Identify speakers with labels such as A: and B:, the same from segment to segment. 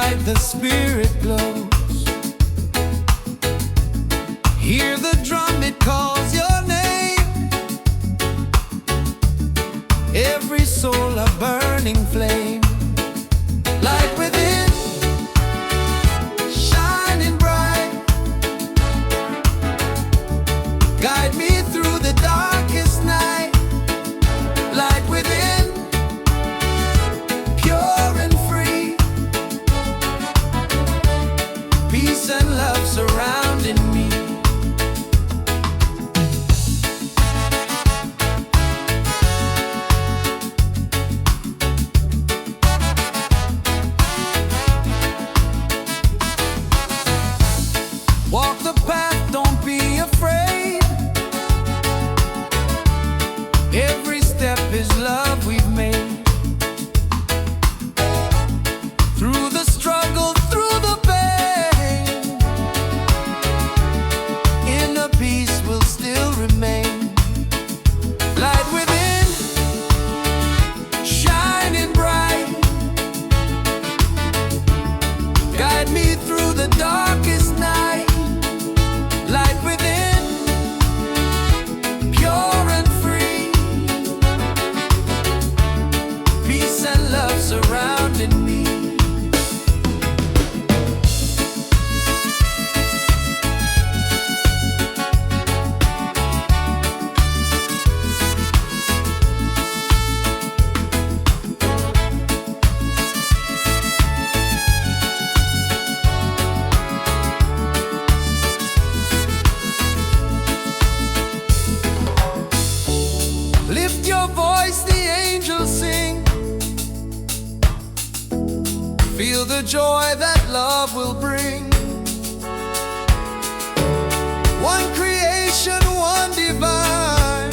A: bright the spirit glows. Hear the drum, it calls your name. Every soul a burning flame. Light within, shining bright. Guide me through the darkest night. Light within, pure and free. Peace and love surrounding me. Walk the path, don't be afraid. Every step is love we've made. Through the struggle, through the pain, inner peace will still remain. Light within, shining bright. Guide me through the darkest night. Light within, pure and free. Peace and love surrounding me. Lift your voice, the angels sing. Feel the joy that love will bring. One creation, one divine.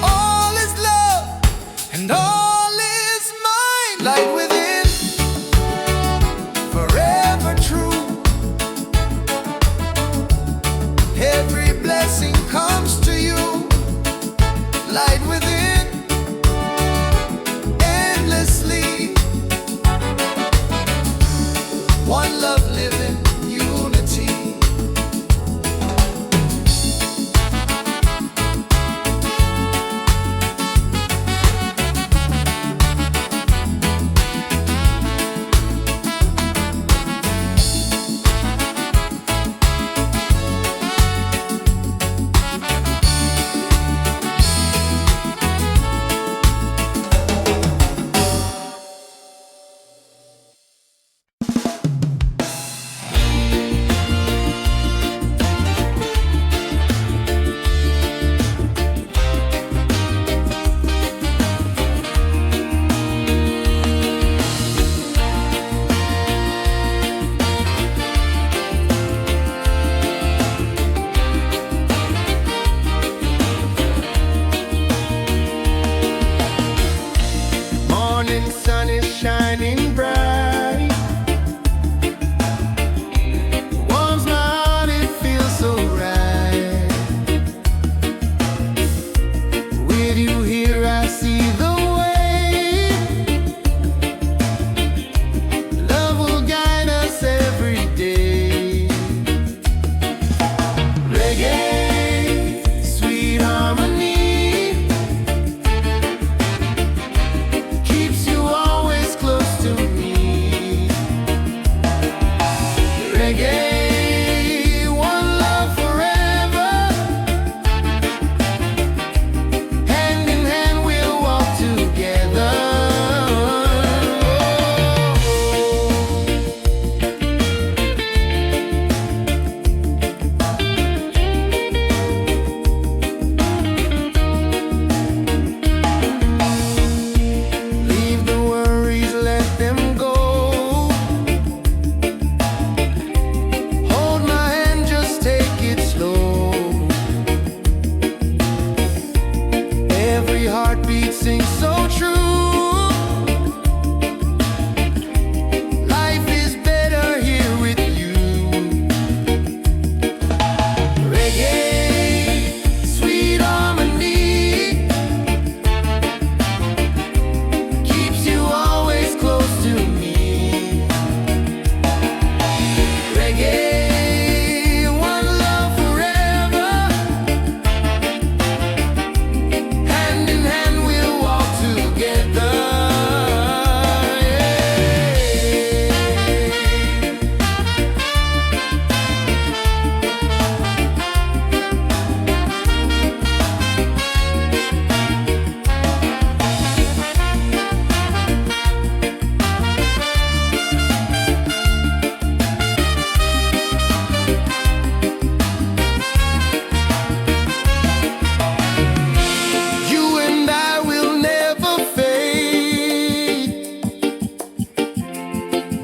A: All is love and all is mine. Light within, forever true. Every blessing comes to you. Light within, endlessly. One love living, unity.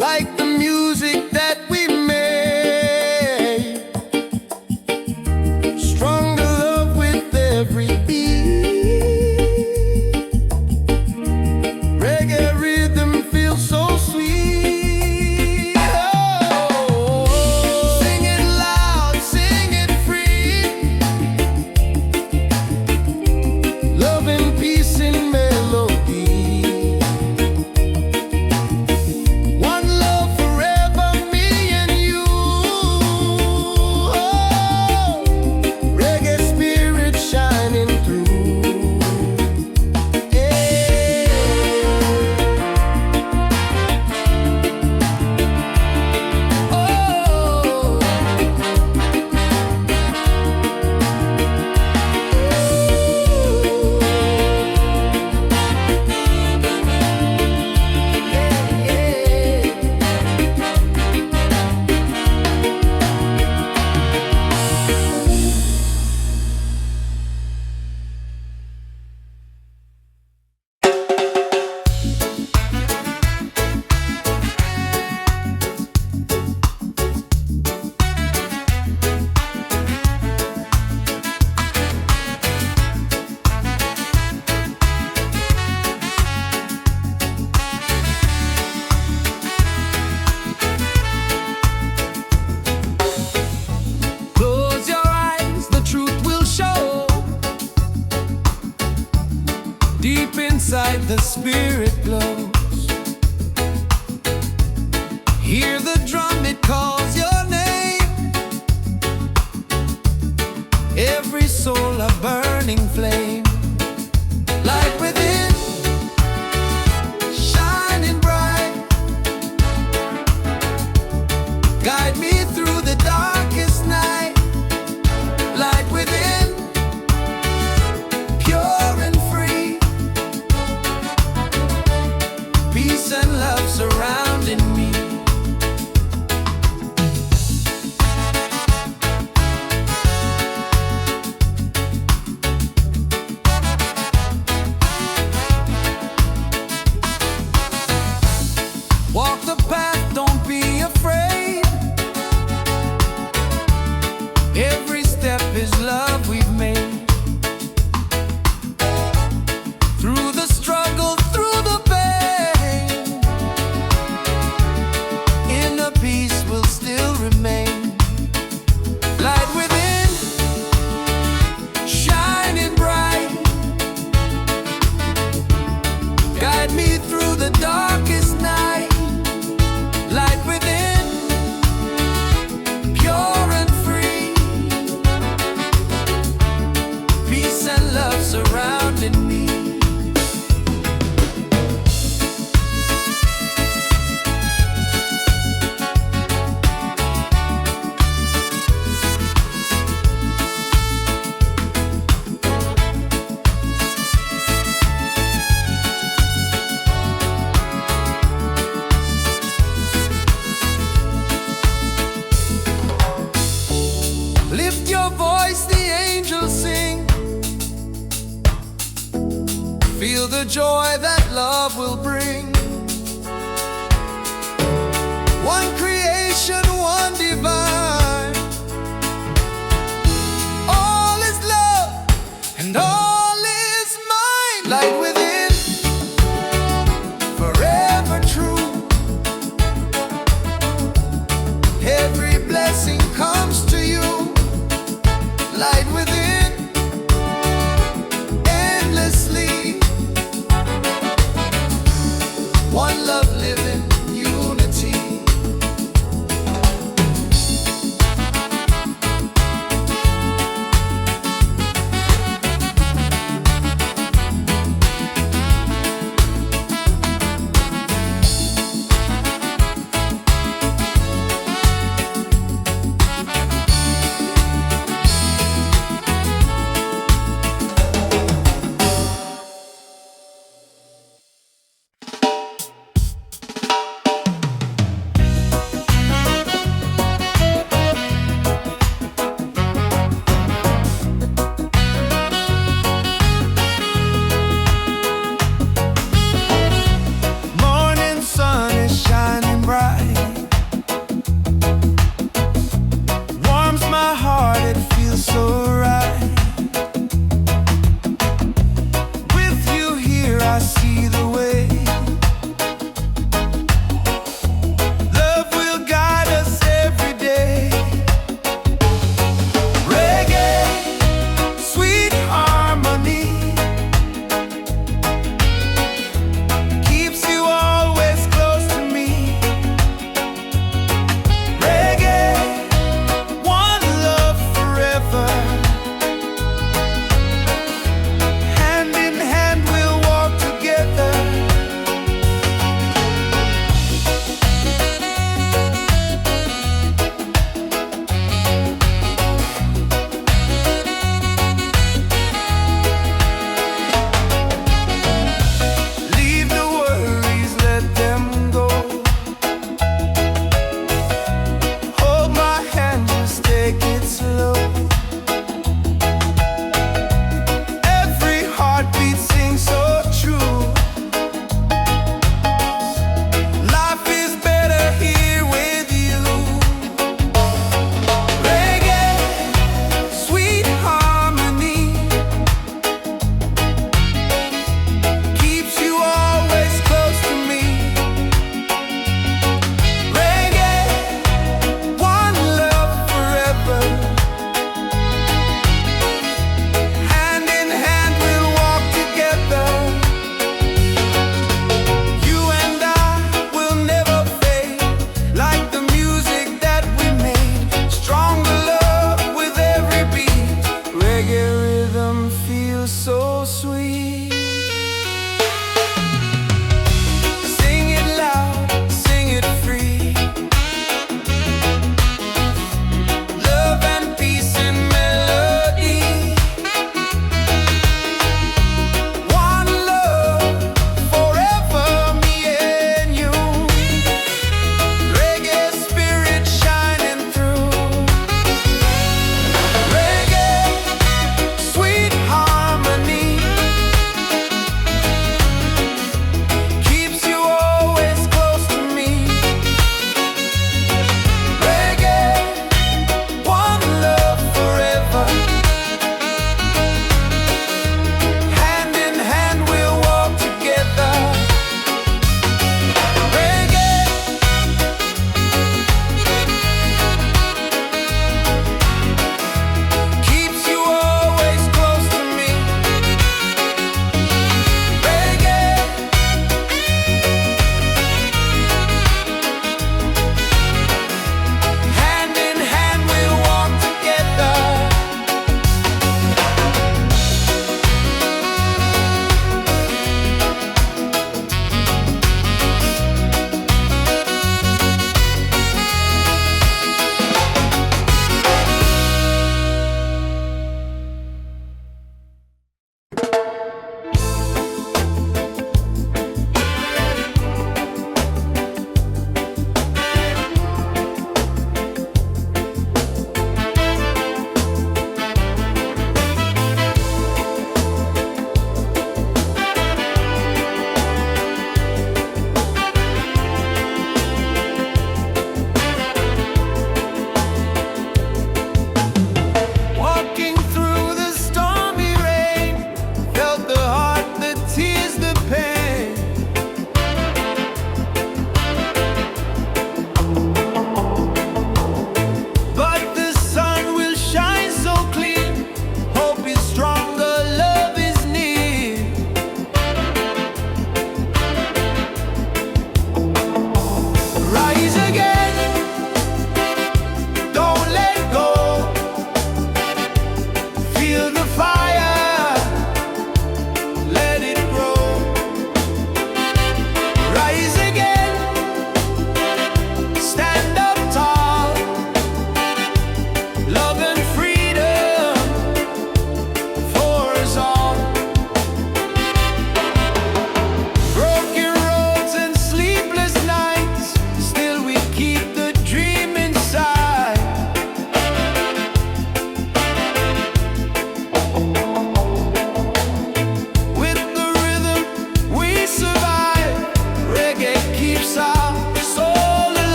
A: like the music that we made. Stronger love with every beat. Reggae rhythm feels so sweet. Oh, sing it loud, sing it free. Love and peace in melody. One love forever, me and you. Oh, reggae spirit shining through. Yeah. Oh. Close your eyes, the truth will show. Deep inside the spirit glows. Hear the drum, it calls your name. Every soul a burning flame. Light within, shining bright. Guide me through the darkest night. Light within, pure and free. Peace and love surrounding me. Walk the path, don't be afraid. Every step is love we've made. Through the struggle, through the pain, inner peace will still remain. Light within, shining bright. Guide me through the darkest night. Light within, pure and free. Peace and love surrounding me. Lift your voice, the angels sing. Feel the joy that love will bring. One creation, one divine. All is love and all is mine. Light within, forever true. Every blessing comes to you. Light within, endlessly.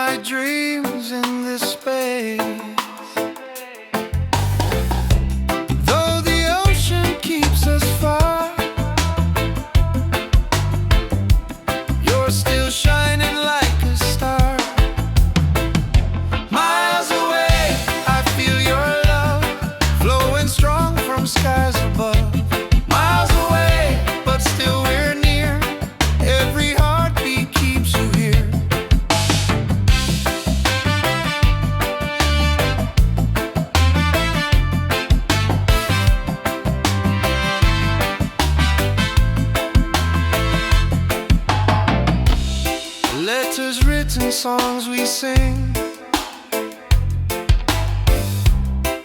A: my dreams in this space. Though the ocean keeps us far, you're still shining like a star. Miles away, I feel your love flowing strong from skies above. Miles away, but still we're near. Every heartbeat keeps you here. Letters written, songs we sing,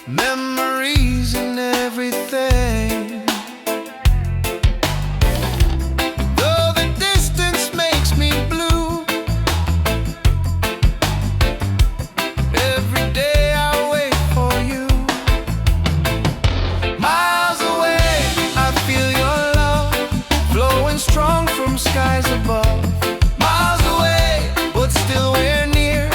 A: memories and everything. Though the distance makes me blue, every day I wait for you. Miles away, I feel your love flowing strong from skies above. Miles away, but still we're near.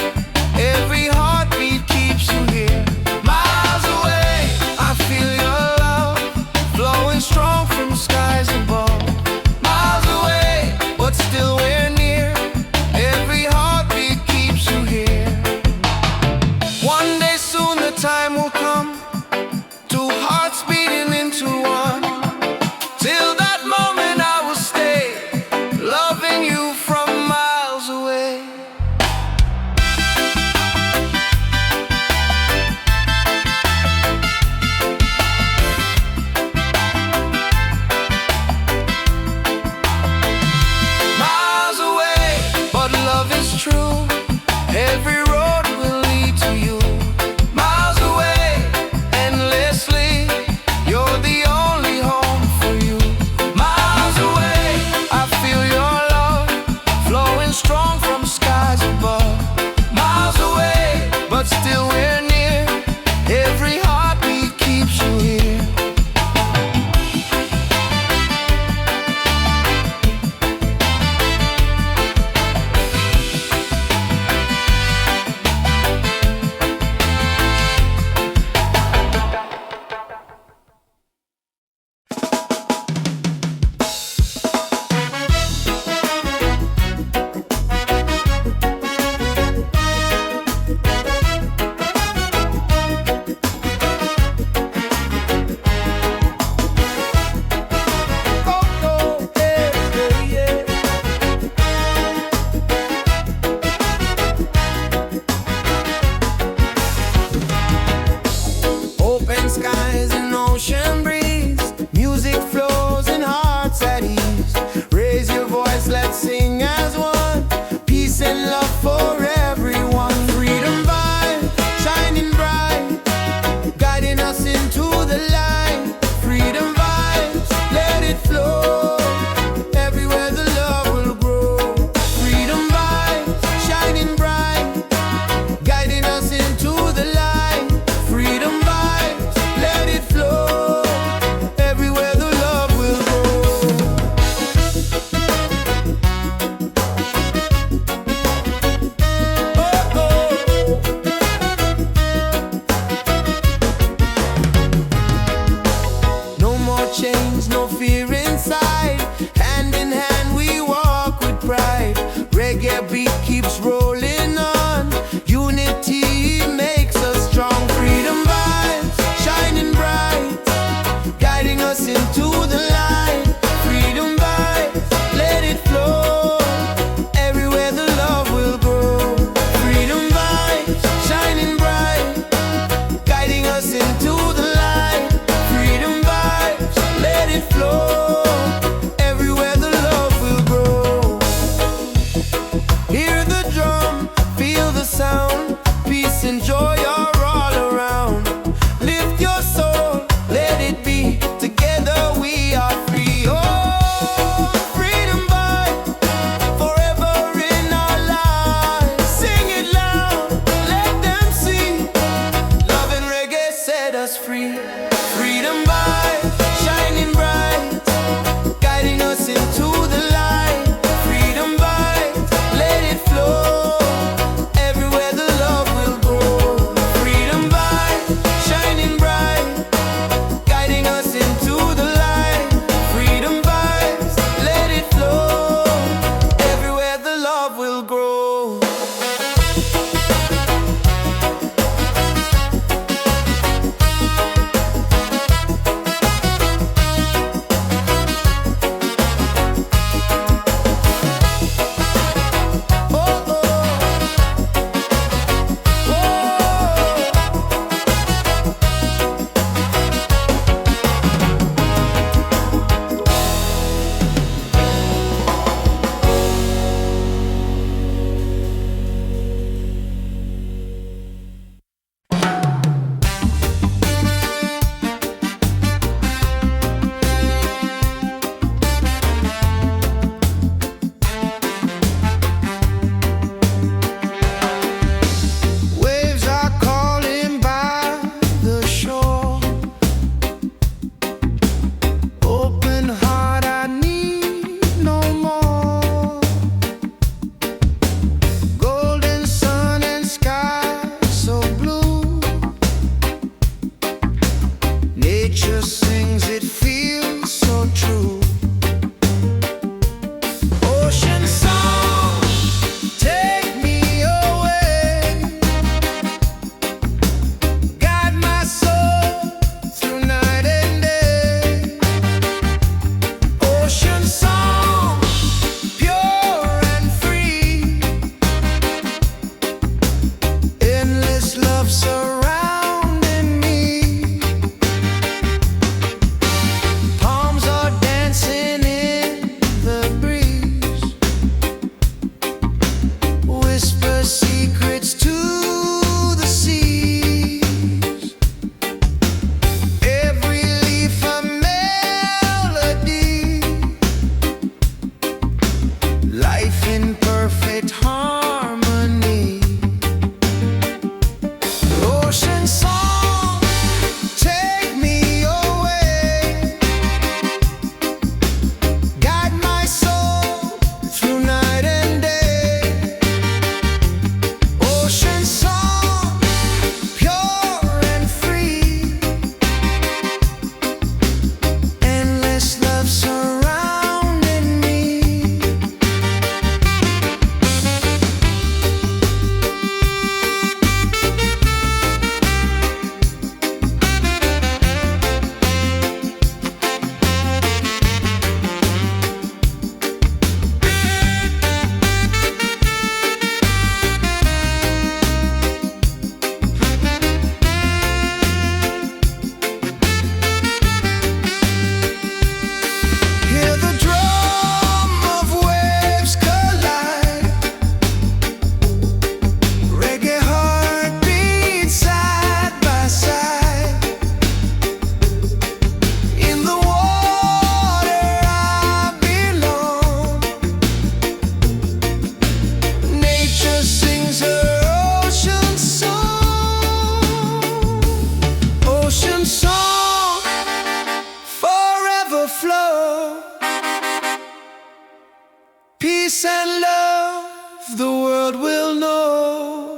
A: world will know.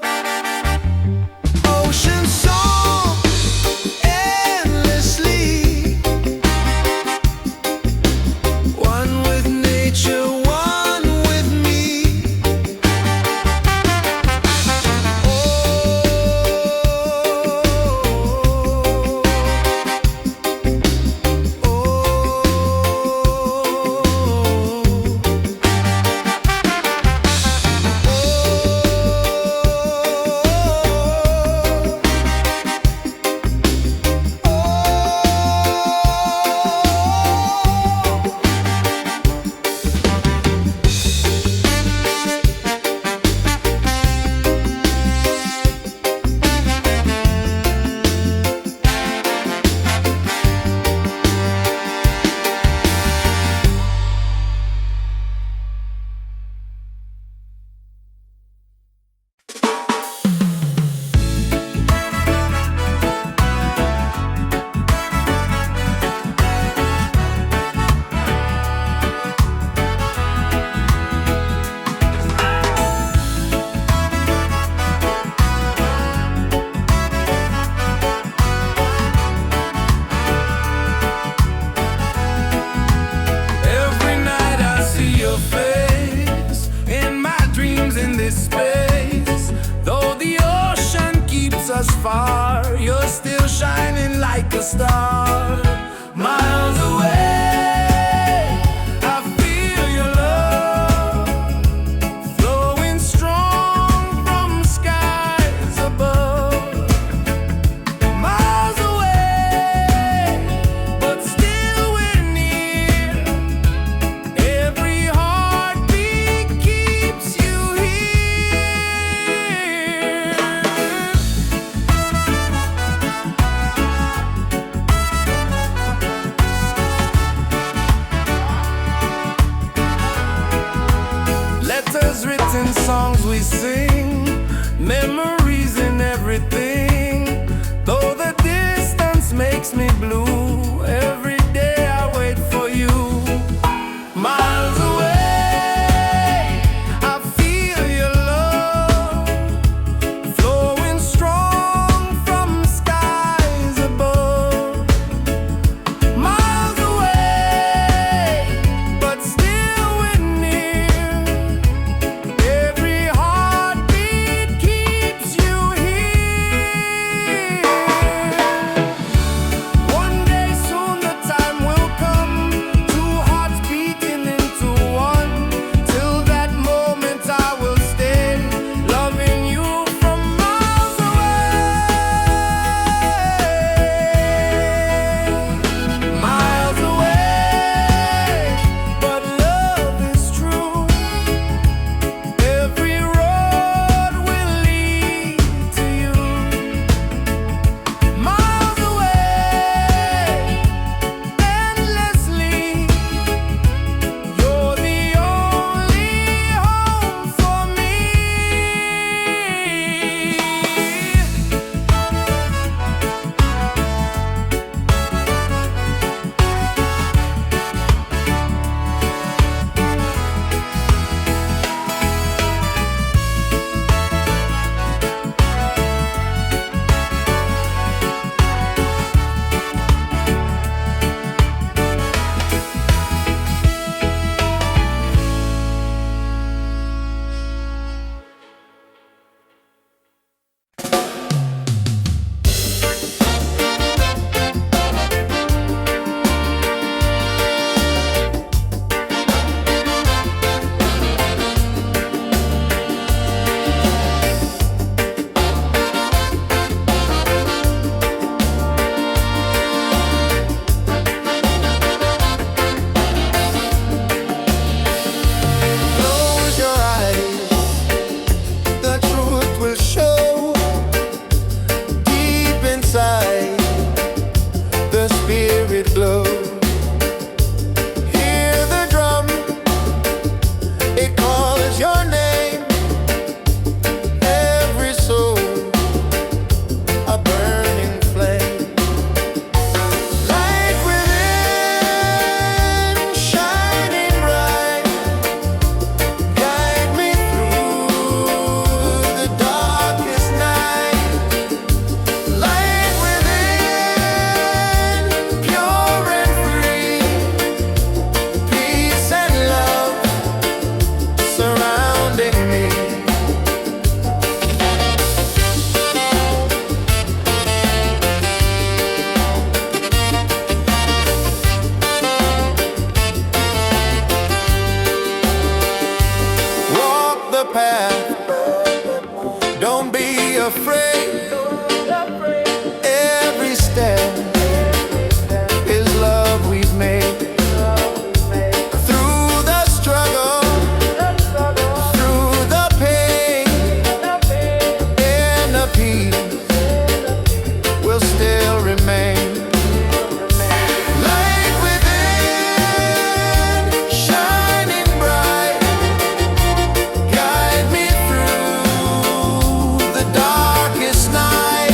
A: Ocean song endlessly, one with nature, one with me. Far, you're still shining like a star. Miles away, I feel your love flowing strong from skies above. Miles away, but still we're near. Every heartbeat keeps you here. Letters written, songs we sing, memories in everything. Though the distance makes me blue, every day I wait for you. Miles away, I feel your love flowing strong from skies above. Miles away, but still we're near. Every heartbeat keeps you here. One day soon the Don't be afraid. Every step is love we've made. Through the struggle, through the pain, and the peace will still remain. Light within, shining bright, guide me through the darkest night.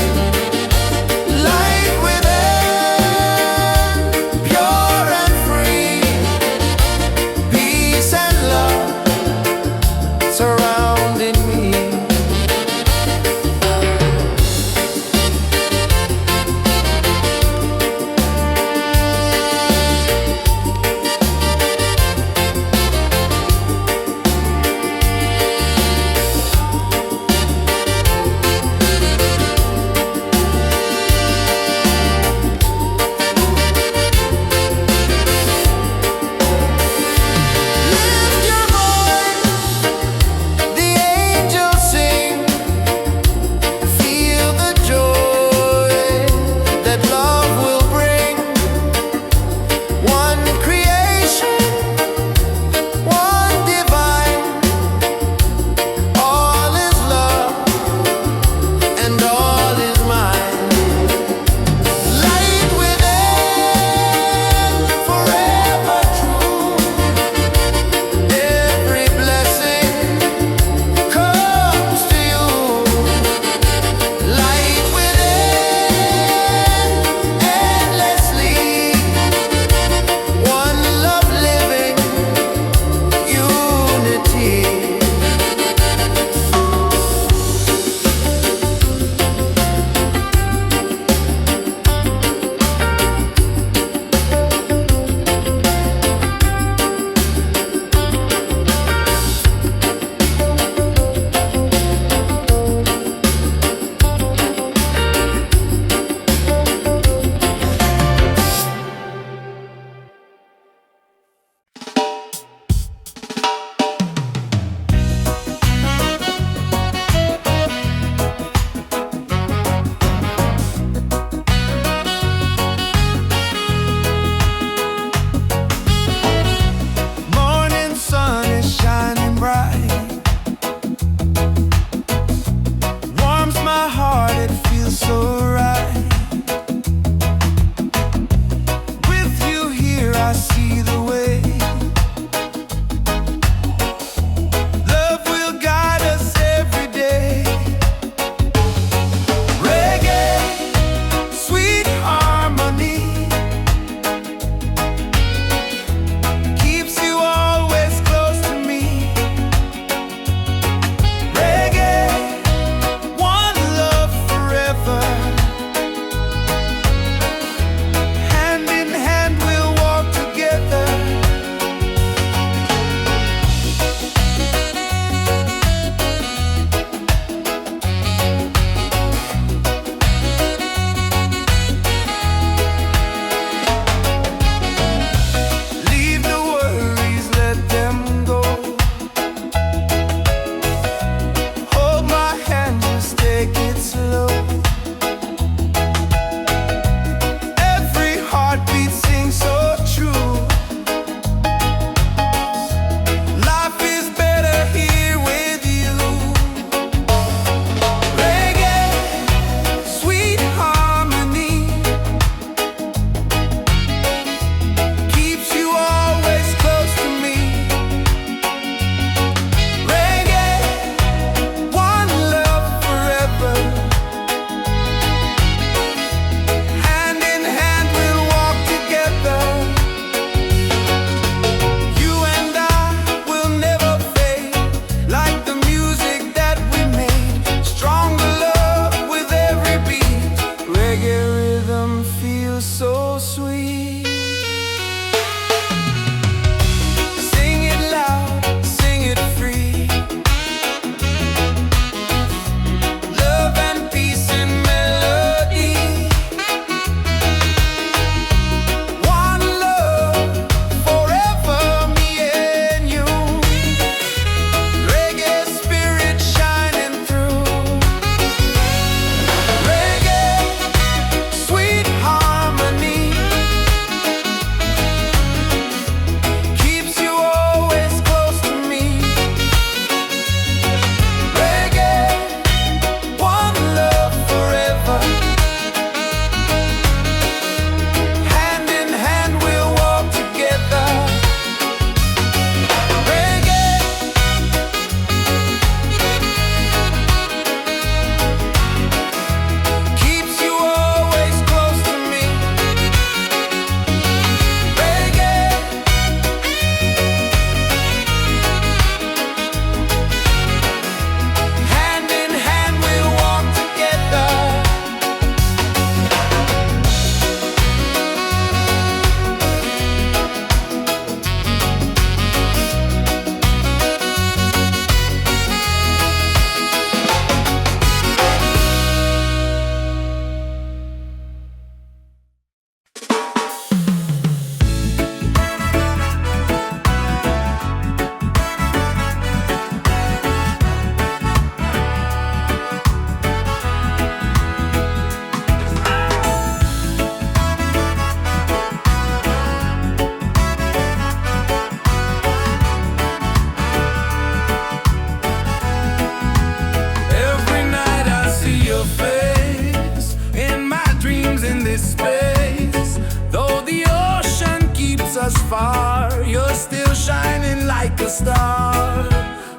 A: shining like a star.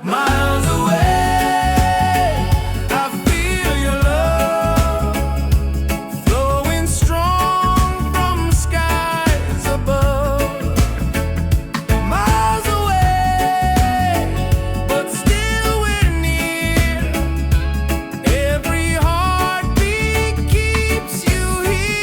A: Miles away, I feel your love flowing strong from skies above. Miles away, but still we're near. Every heartbeat keeps you here.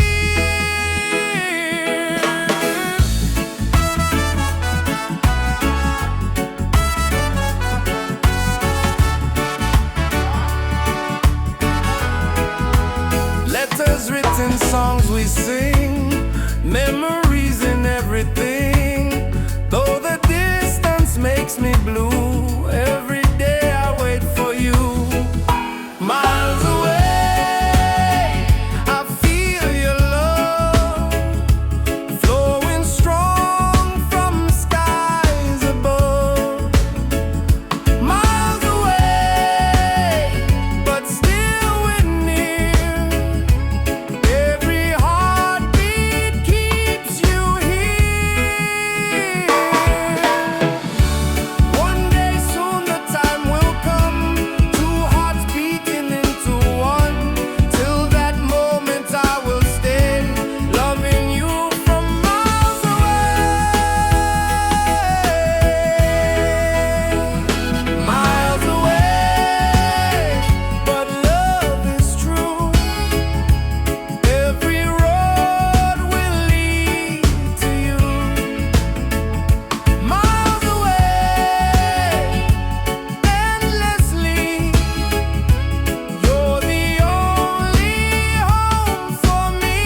A: Letters written, songs we sing, memories in everything. Though the distance makes me blue, every day I wait for you. Miles away, I feel your love flowing strong from skies above. Miles away, but still we're near. Every heartbeat keeps you here. One day soon the time will come, two hearts beating into one. Till that moment I will stay, loving you from miles away. Miles away, but love is true. Every road will lead to you. Miles away, endlessly. You're the only home for me.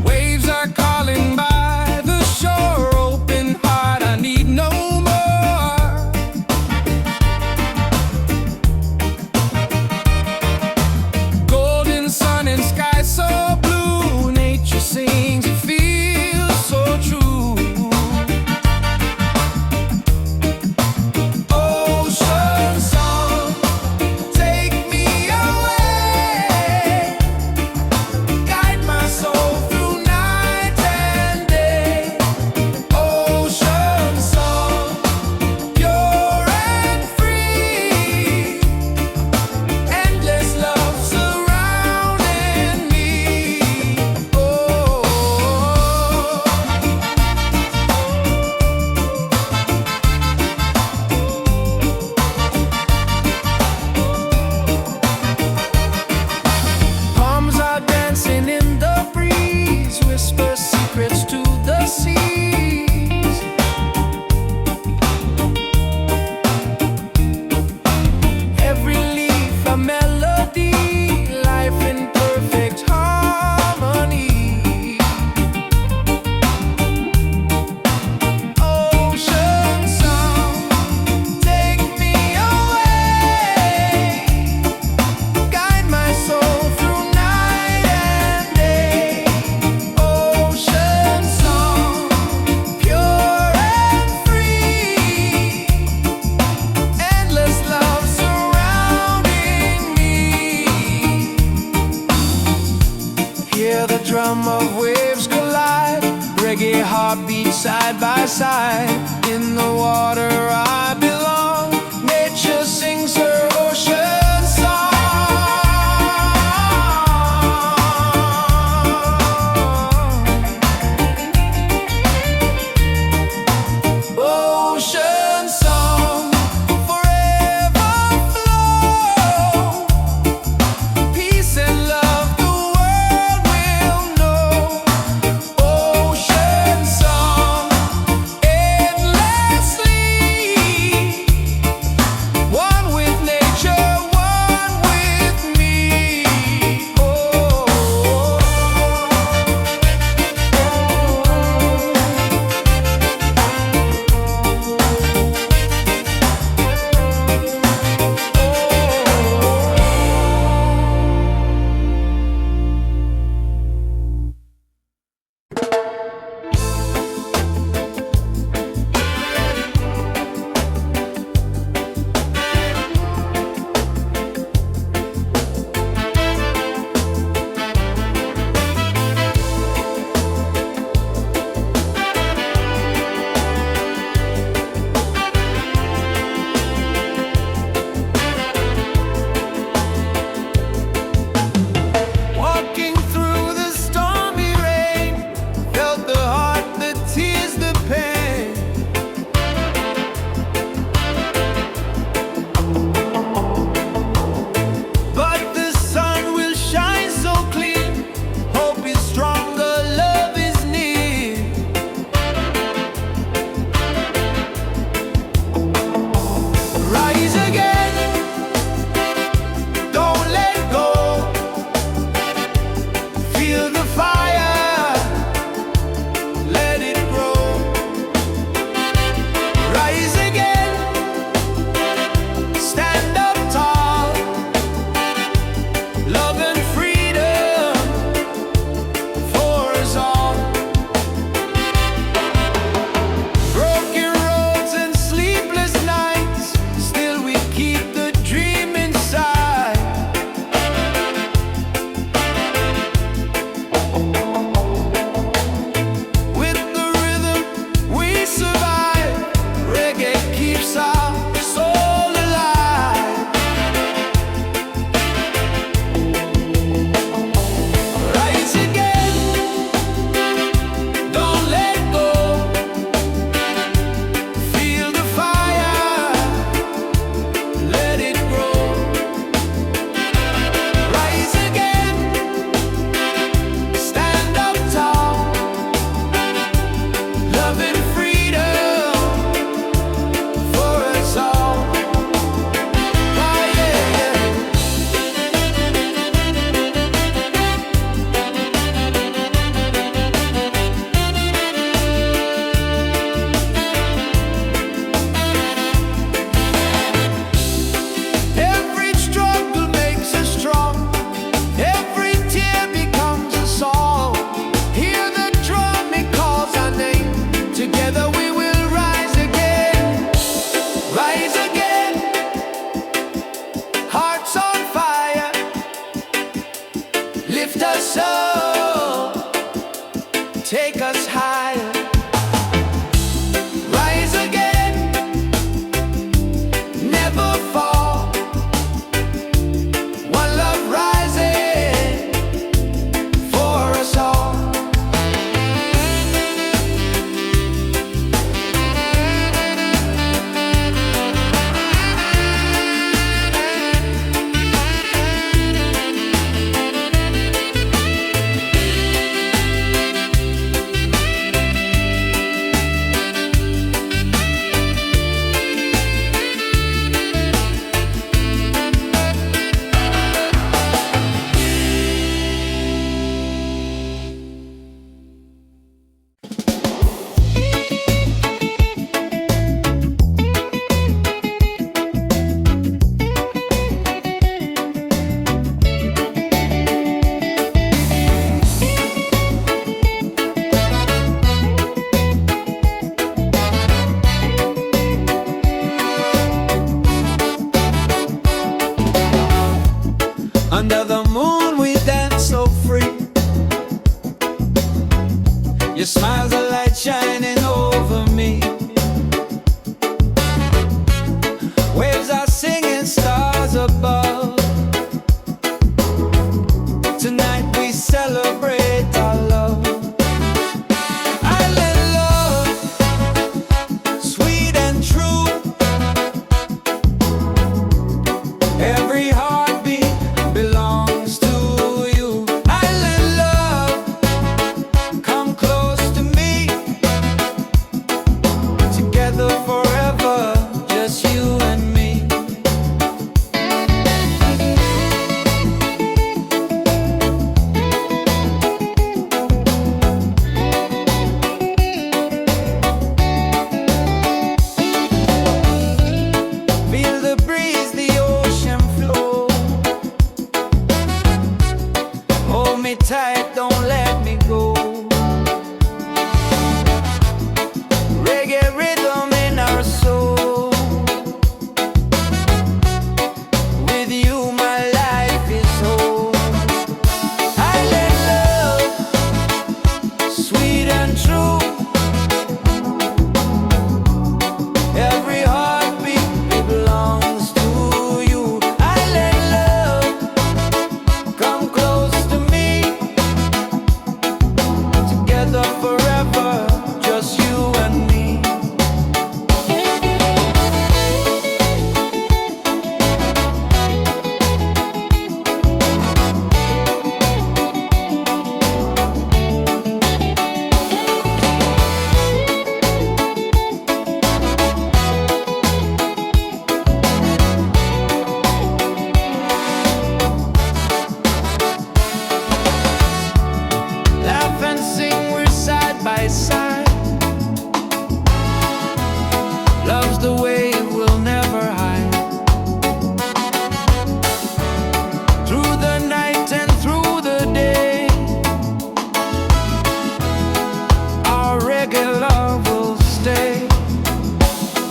A: Waves are calling by the shore, open heart, I need no more. Golden sun and sky so blue, nature sings, it feels so true. Ocean song, take me away. Guide my soul through night and day. Ocean song, pure and free. Endless love surrounding me. Oh. Palms are dancing in the breeze, whisper secrets to the seas. Every leaf a melody, life in perfect harmony. Ocean song, take me away. Guide my soul through night and day. Ocean song, pure and free. Endless love surrounding me. Hear the drum of waves collide, reggae heartbeat side by side. In the water I belong, nature sings her ocean song. Ocean song, forever flow. Peace and love the world will know. Ocean song, soul, take us higher. Rise again, never fall. One love rising for us all. Under the moon we dance so free. Your smile's a light shining over me. Waves are singing, stars above. Tonight we celebrate our love. Island love, sweet and true. Every heartbeat belongs to you. Island love, come close to me. Together forever, just you and me. Feel the breeze, the ocean flow. Hold me tight, don't let me go. Reggae rhythm in our soul. With you my life is whole. Island love, sweet and true. Every heartbeat belongs to you. Island love, come close to me. Together forever, just you and me. Laugh and sing, we're side by side. Love's the way we'll never hide. Through the night and through the day, our reggae love will stay.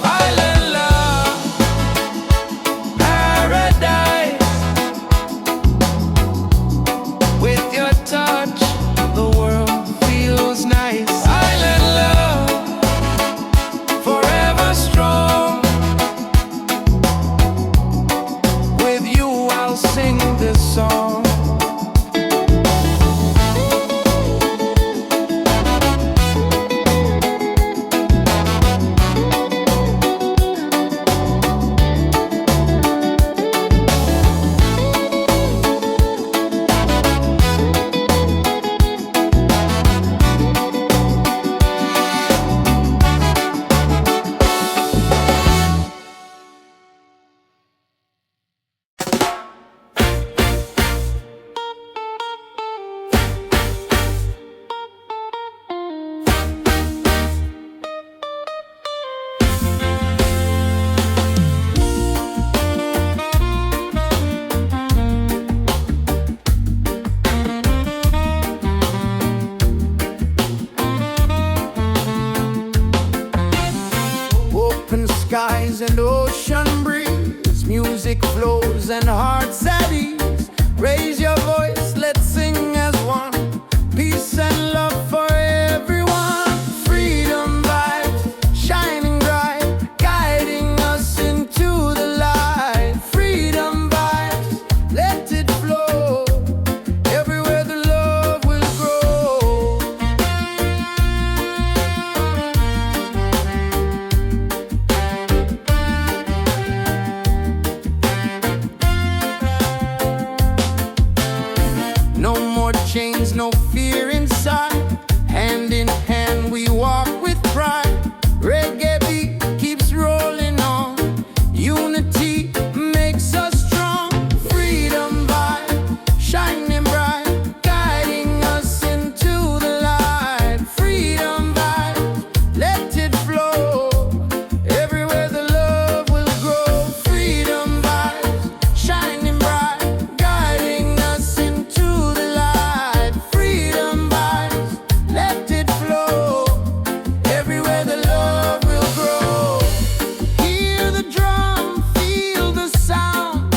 A: Island love, paradise. With your touch, the world feels nice. Island love, forever strong. With you I'll sing this song. skies and ocean breeze, music flows and hearts at ease. Raise your voice, let's sing as one. no fear inside. Hand in hand we walk with pride. Reggae beat keeps rolling on. Unity makes us strong. Freedom vibe, shining bright, guiding us into the light. Freedom vibe, let it flow. Everywhere the love will grow. Freedom vibes, shining bright, guiding us into the light. Freedom vibes, let it flow. Everywhere the love will grow. Hear the drum, feel the sound.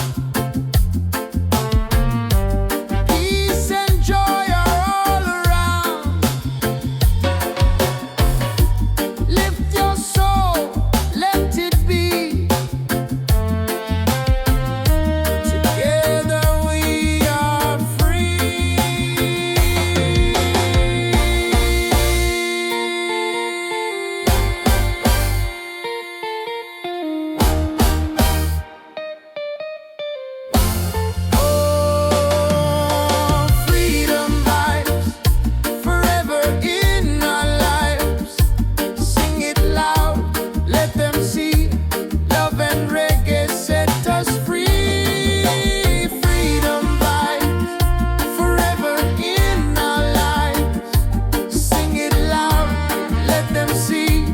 A: Peace and joy are all around. Lift your soul, let it be. Together we are free. Oh, freedom vibes forever in our lives. Sing it loud, let them see. Love and reggae set us free. Freedom vibes forever in our lives. Sing it loud, let them see.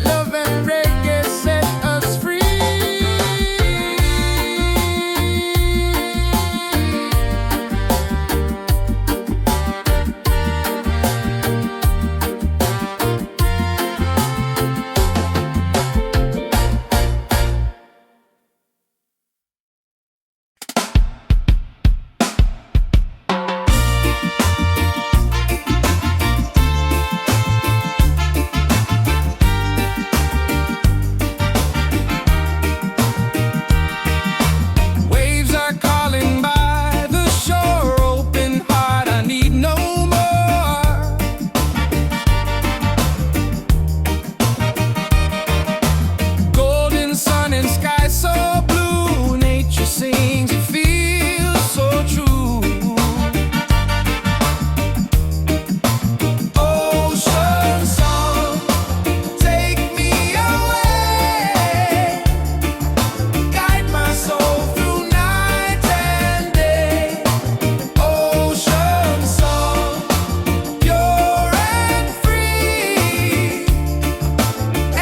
A: Love and reggae set us free. Waves are calling by the shore. Open heart, I need no more. Golden sun and sky so blue. Nature sings, it feels so true. Ocean song, take me away. Guide my soul through night and day. Ocean song, pure and free.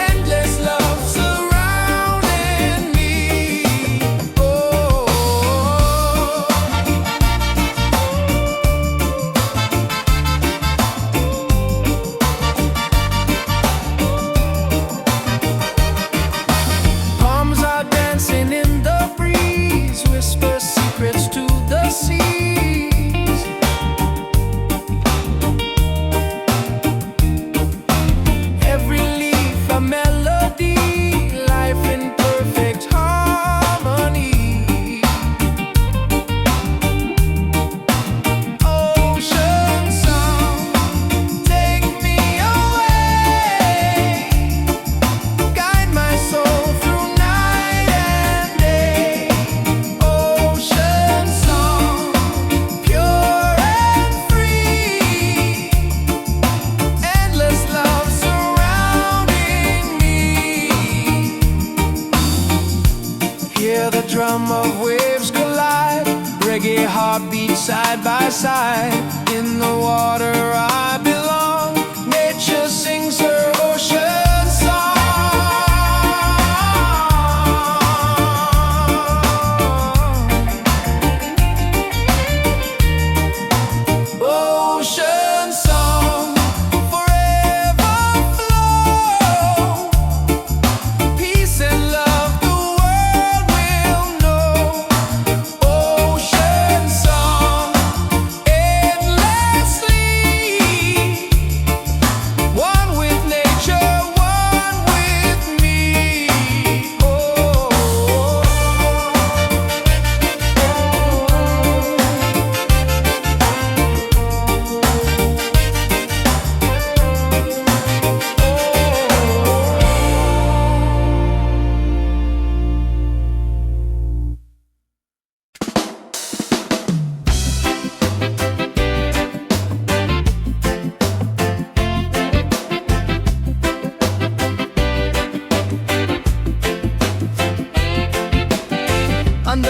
A: Endless love surrounding me. Oh. Palms are dancing in the breeze. Whisper secrets to the seas. Every leaf a melody. Life in perfect harmony. Ocean song, take me away. Guide my soul through night and day. Ocean song, pure and free. Endless love surrounding me. Hear the drum of waves collide. Reggae heartbeat side by side. In the water I belong. Nature sings her ocean song. Ocean song, forever flow. Peace and love the world will know. Ocean song, endlessly.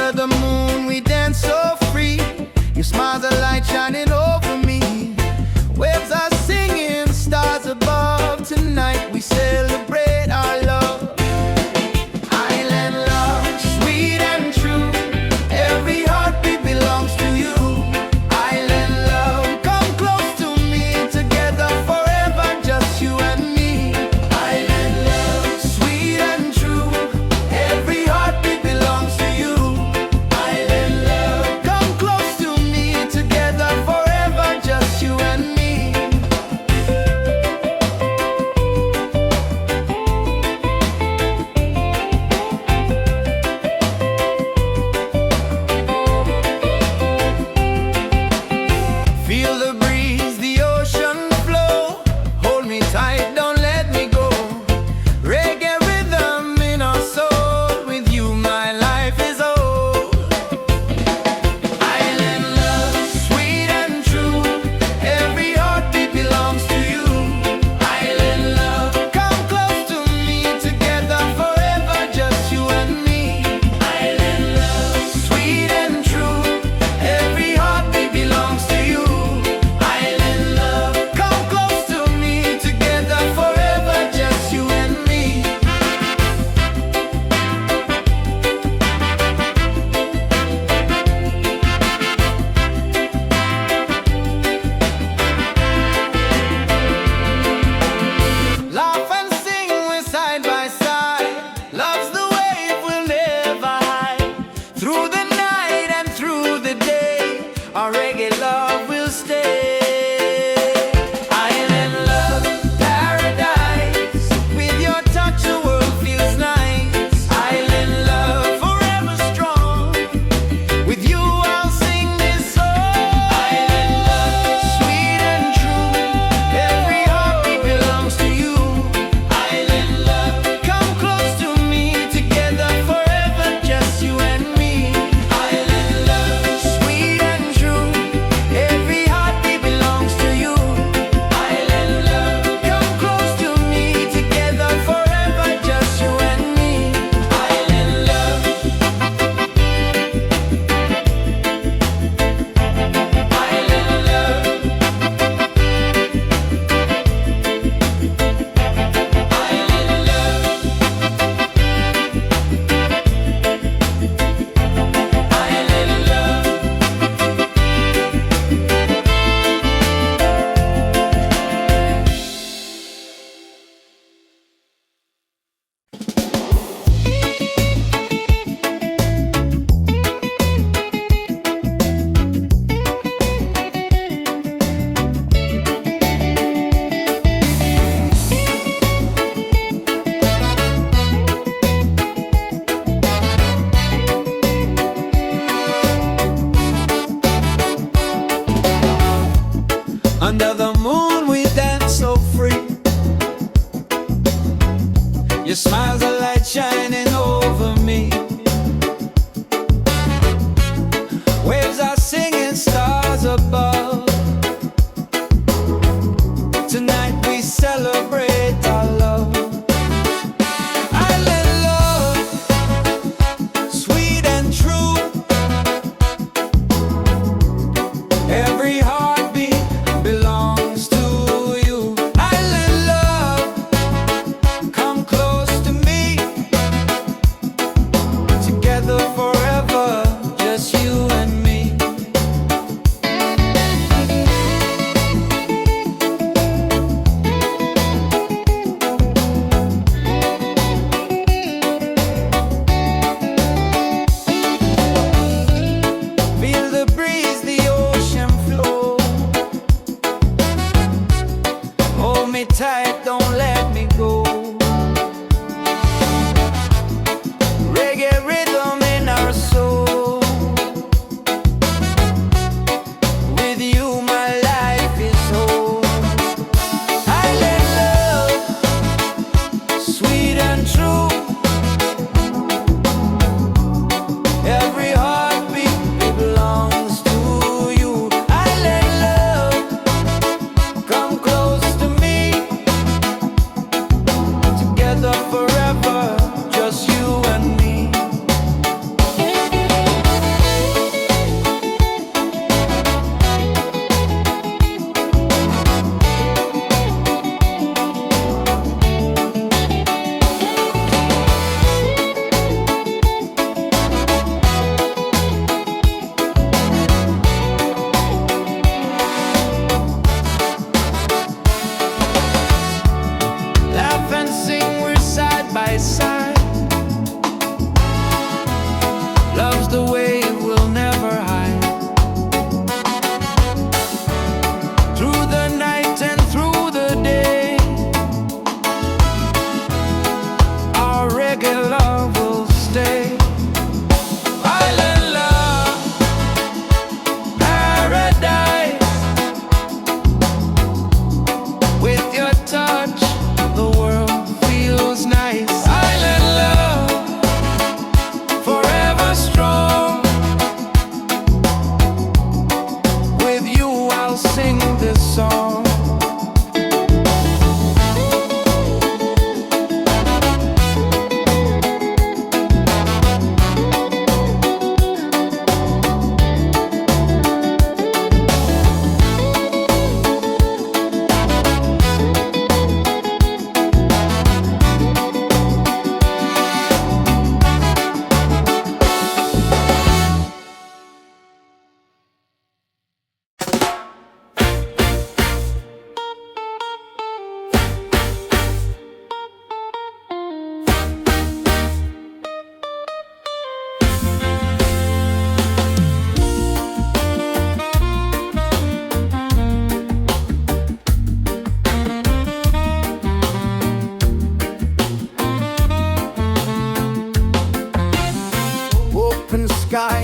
A: Under the moon we dance so free. Your smile's a light shining over me. Waves are singing, stars above. Tonight we celebrate our love. Island love, sweet and true. Every heartbeat belongs to you. Island love, come close to me. Together forever, just you and me. Island love, sweet and true. Every heartbeat belongs to you. Island love, come close to me. Together forever, just you and me. Feel the breeze, the ocean flow. Hold me tight, don't let me go. Reggae rhythm in our soul. With you my life is whole. Island love, sweet and true. Every heartbeat belongs to you. Island love, come close to me. Together forever, just you and me. Island love, sweet and true. Every heartbeat belongs to you. Island love, come close to me. Together forever, just you and me. Laugh and sing, we're side by side. Love's the wave we'll never hide. Through the night and through the day, our reggae love will stay. Island love, paradise. With your touch the world feels nice. Island love, forever strong. With you I'll sing this song. Island love, sweet and true. Every heartbeat belongs to you. Island love, come close to me. Together forever, just you and me. Island love, sweet and true. Every heartbeat belongs to you. Island love, come close to me. Together forever, just you and me. Island love. Island love. Island Under the moon we dance so free. Your smile's a light shining over me. Waves are singing, stars above. Tonight we celebrate our love. Island love, sweet and true. Every heartbeat belongs to you. Island love, come close to me. Together forever, just you and me.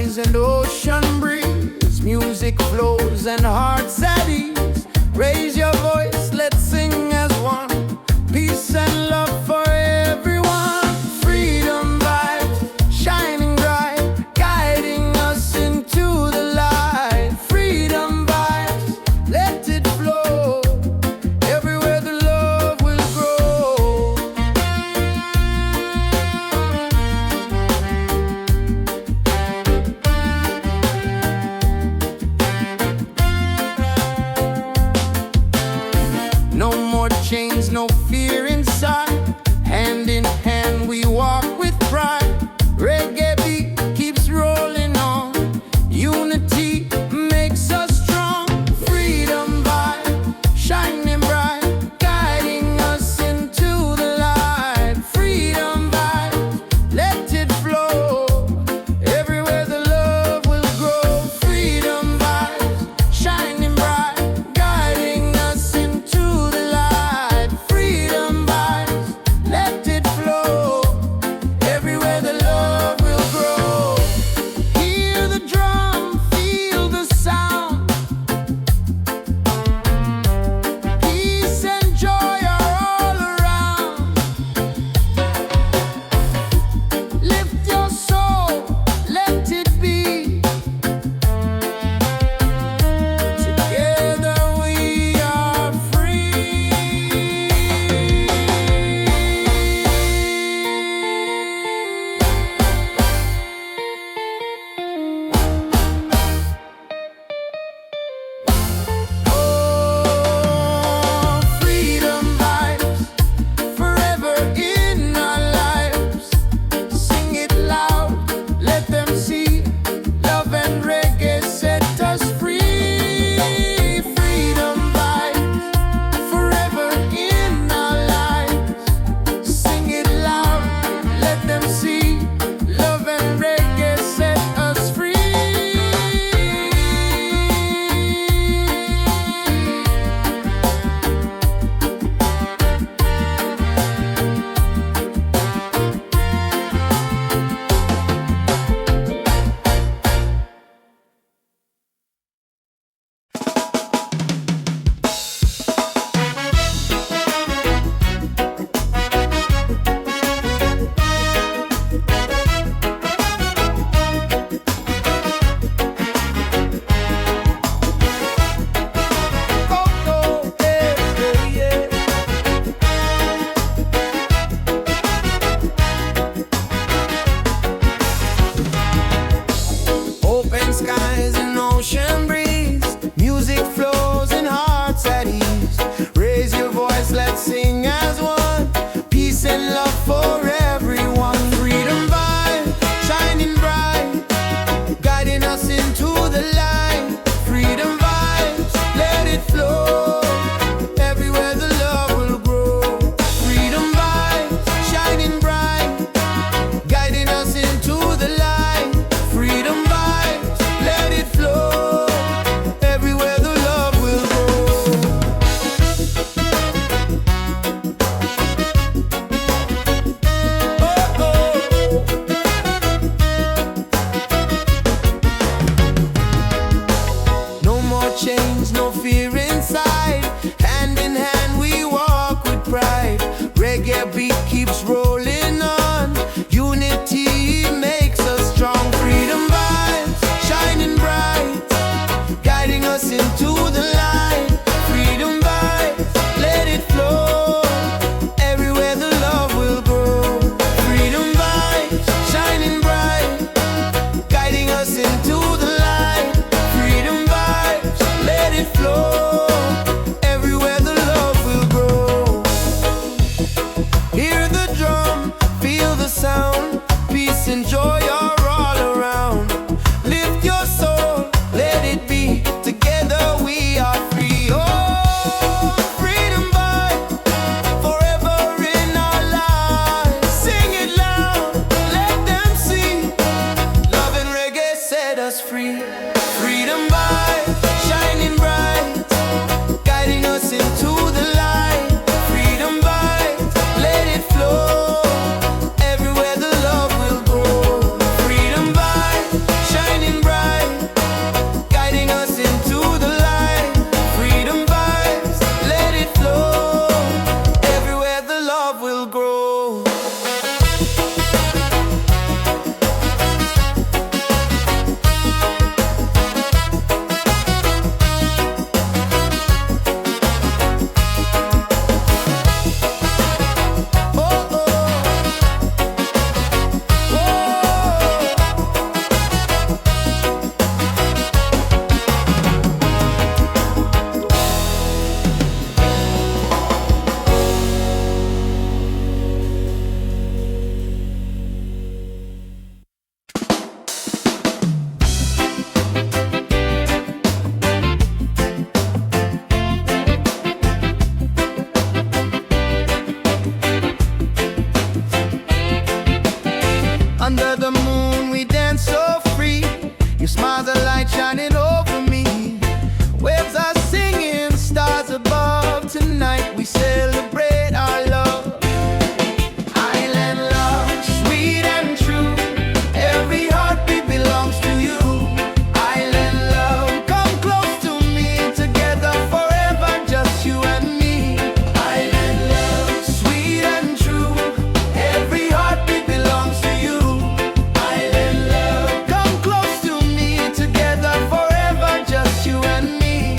A: skies and ocean breeze. Music flows and hearts at ease. Raise your voice, let's sing as one. Peace and love for everyone. Freedom vibes, shining bright, guiding us into the light. Freedom vibes, let it flow. Everywhere the love will grow. No more chains, no fear inside. Hand in hand we walk with pride. Reggae beat keeps rolling on. Unity makes us strong. Freedom vibe, shining bright, guiding us into the light. Freedom vibe, let it flow. Everywhere the love will grow. Freedom vibes, shining bright, guiding us into the light. Freedom vibes, let it flow. Everywhere the love will grow. Hear the drum, feel the sound. Peace and joy are all around. Lift your soul, let it be. Together we are free. Oh, freedom vibes, forever in our lives. Sing it loud, let them see. Love and reggae set us free. Freedom vibes, forever in our lives. Sing it loud, let them see. Love and reggae set us free. Open skies and ocean breeze. Music flows and hearts at ease. Raise your voice, let's sing as one. Peace and love for everyone. Freedom vibe, shining bright, guiding us into the light. Freedom vibes, let it flow. Everywhere the love will grow. Freedom vibes, shining bright, guiding us into the light. Freedom vibes, let it flow. Everywhere the love will grow. Oh, oh. No more chains, no fear inside. Hand in hand we walk with pride. Reggae beat keeps rolling on. Unity makes us strong. Freedom vibes, shining bright, guiding us into the light. Freedom vibes, let it flow. Everywhere the love will grow. Freedom vibes, shining bright, guiding us into the light. Freedom vibes, let it flow. Everywhere the love will grow. Hear the drum, feel the sound. Peace and joy are all around. Lift your soul, let it be. Together we are free. Oh, freedom vibe, forever in our lives. Sing it loud, let them see. Love and reggae set us free. Freedom vibe, shining bright, guiding us into the light. Freedom vibe, let it flow. Everywhere the love will grow. Freedom vibe, shining Your smile's a light shining over me. Waves are singing, stars above. Tonight we celebrate our love. Island love, sweet and true. Every heartbeat belongs to you. Island love, come close to me. Together forever, just you and me. Island love, sweet and true. Every heartbeat belongs to you. Island love, come close to me. Together forever, just you and me.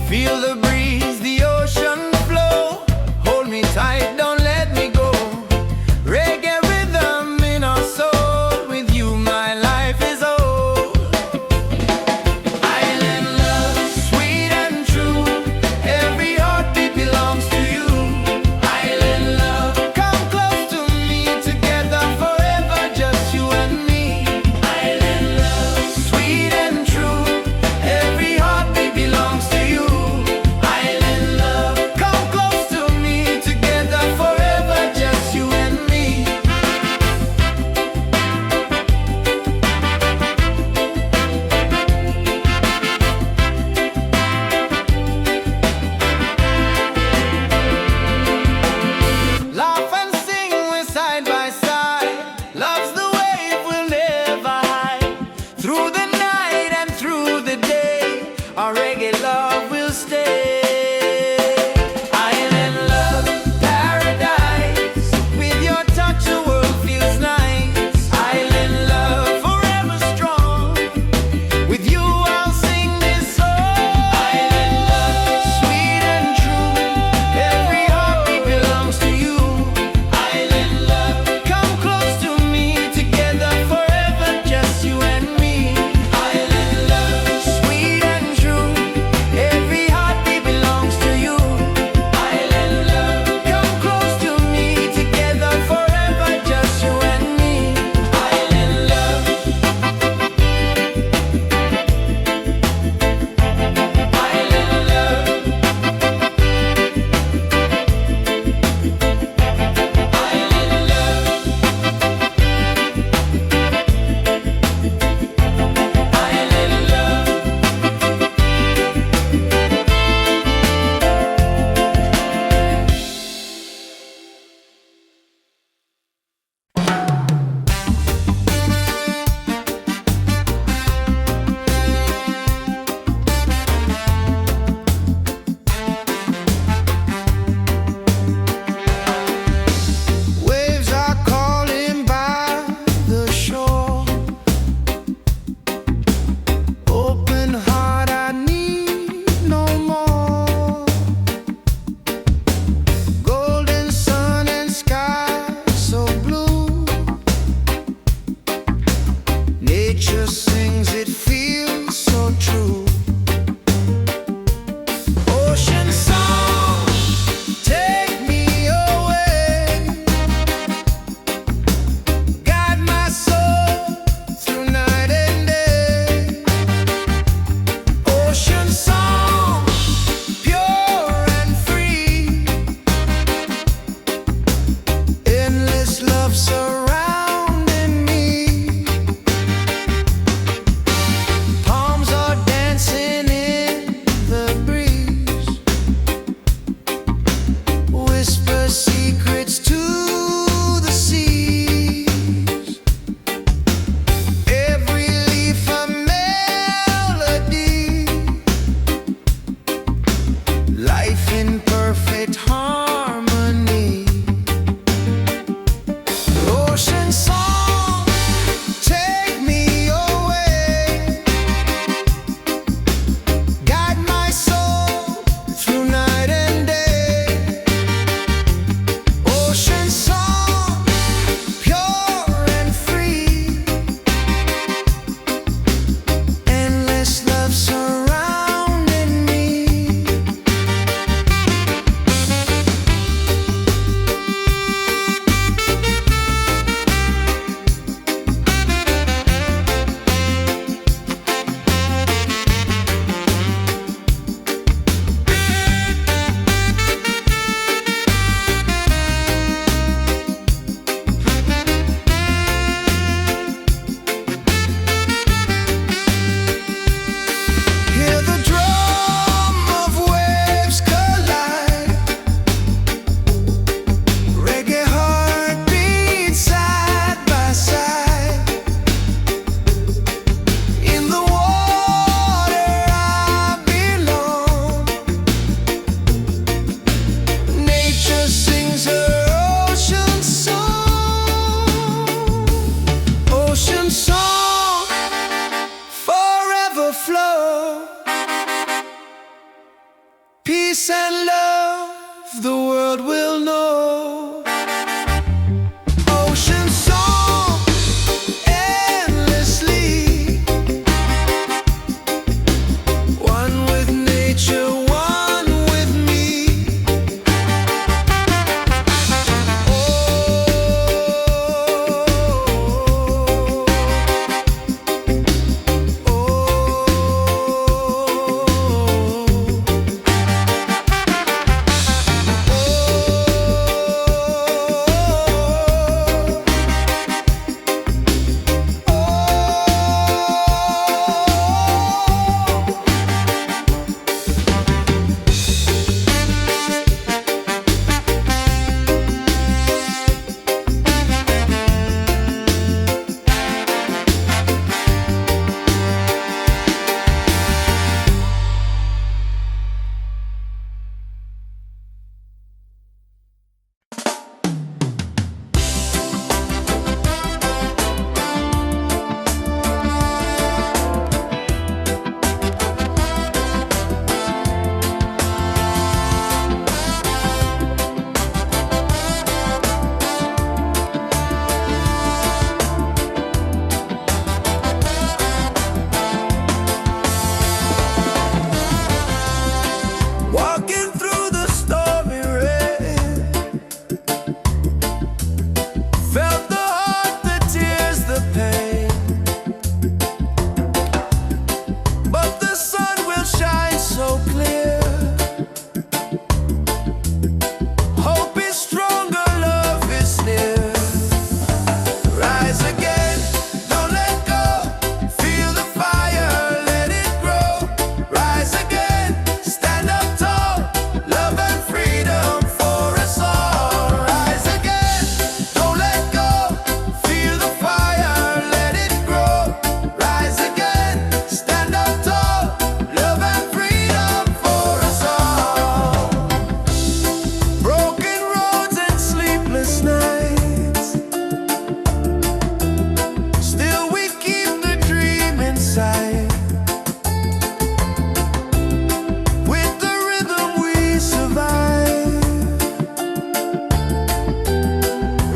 A: Feel the breeze, the ocean flow. Hold me tight, don't let me go. Reggae rhythm in our soul. With you, my life is whole. Island love, sweet and true. Every heartbeat belongs to you. Island love, come close to me. Together forever, just you and me. Island love, sweet and true. Every heartbeat belongs to you. Island love, come close to me. Together forever, just you and me. Laugh and sing, we're side by side. Love's the wave we'll never hide. Through the night and through the day, our reggae love will stay. Island love, paradise. With your touch, the world feels nice. Island love, forever strong. With you, I'll sing this song. Island love, sweet and true. Every heartbeat belongs to you. Island love, come close to me. Together forever, just you and me. Island love, sweet and true. Every heartbeat belongs peace and love the world will know. Ocean song endlessly, one with nature, one with me. Walking through the stormy rain, felt the heart, the tears, the pain. But the sun will shine so clear. Hope is stronger, love is near. Rise again, don't let go. Feel the fire, let it grow. Rise again, stand up tall. Love and freedom for us all. Rise again, don't let go. Feel the fire, let it grow. Rise again, stand up tall. Love and freedom for us all. Broken roads and sleepless nights, still we keep the dream inside. With the rhythm we survive.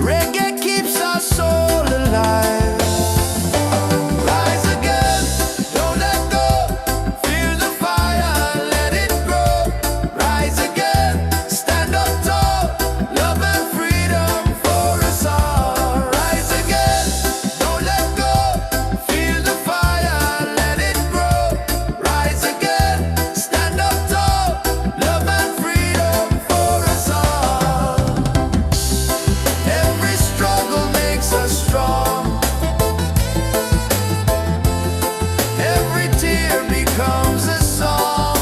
A: Reggae keeps our soul alive. Rise again, don't let go. Feel the fire, let it grow. Rise again, stand up tall. Love and freedom for us all. Rise again, don't let go. Feel the fire, let it grow. Rise again, stand up tall. Love and freedom for us all. Every struggle makes us strong. Every tear becomes a song.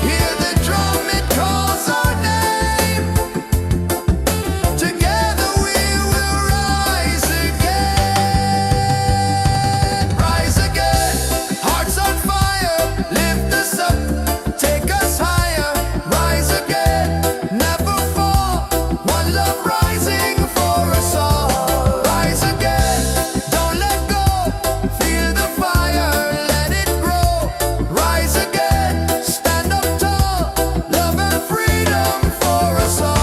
A: Hear the drum, it calls our name. Together we will rise again. Rise again, hearts on fire. Lift us up, take us higher. Rise again, never fall. One love rising for us all. Rise again, don't let go. Feel the fire, let it grow. Rise again, stand up tall. Love and freedom for us all.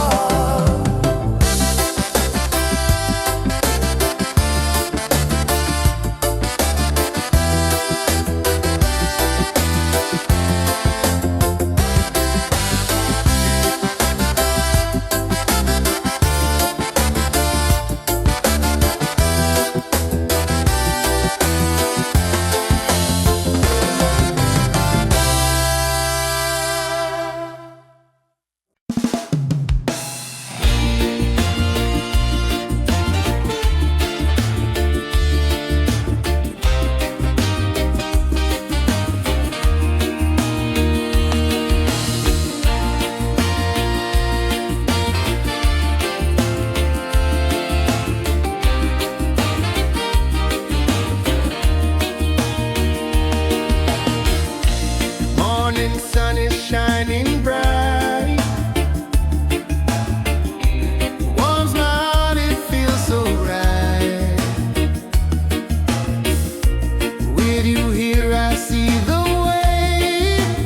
A: Morning sun is shining bright. Warms my heart, it feels so right. With you here I see the way.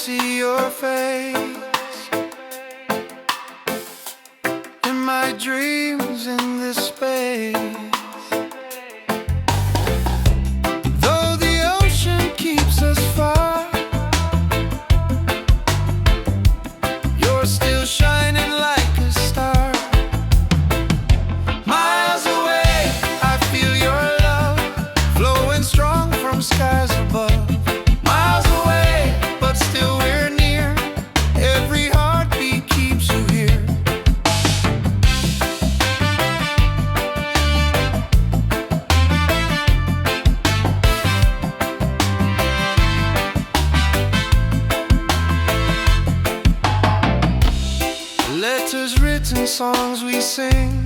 A: see your face in my dreams in this space. Though the ocean keeps us far, you're still shining like a star. Miles away, I feel your love flowing strong from skies above. Miles away, but still we're near. Every heartbeat keeps you here. Letters written, songs we sing,